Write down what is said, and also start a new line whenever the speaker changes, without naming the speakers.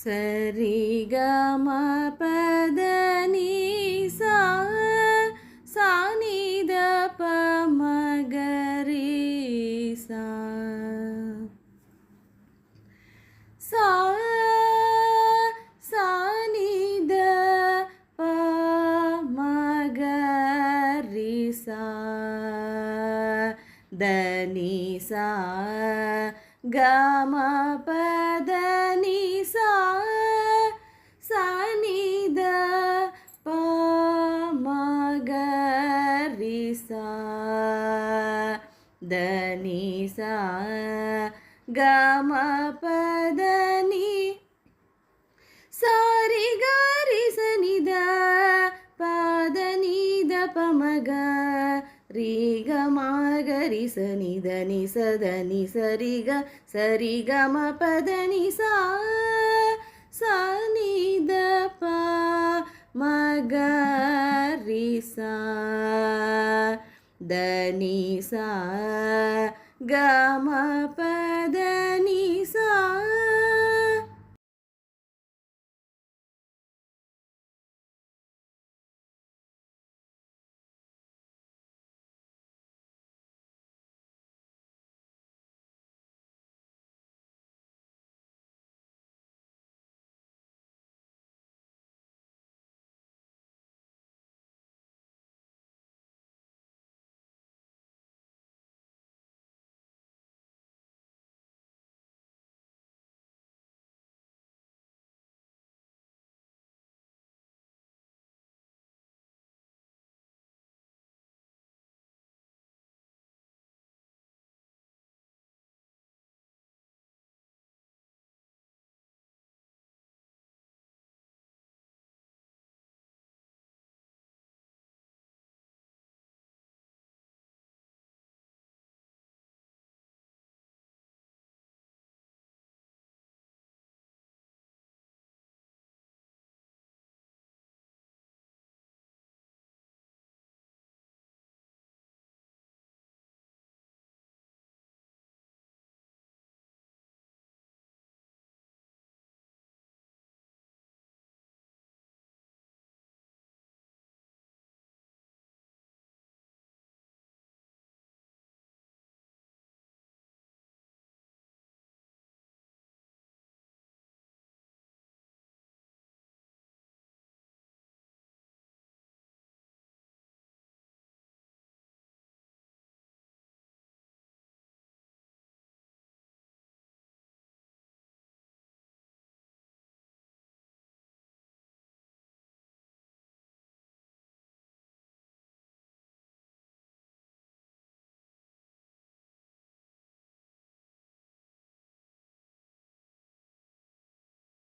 சரி கம பத நீ சா சா நீ த ப ம க ரீ சா சா சா நீ த ப ம க ரீ சா த நீ சா க ம பத நீ சா சா நீ த ப ம க ரீ சா த நீ சா க ம பத நீ சா ரி க ரி ச நி த பத நீ த ப ம க ரீ க ம க ரி ச நி த நி ச த நி ச ரி க ம பத நி சா சா நி த ப ம க ரி சா த நி சா க ம ப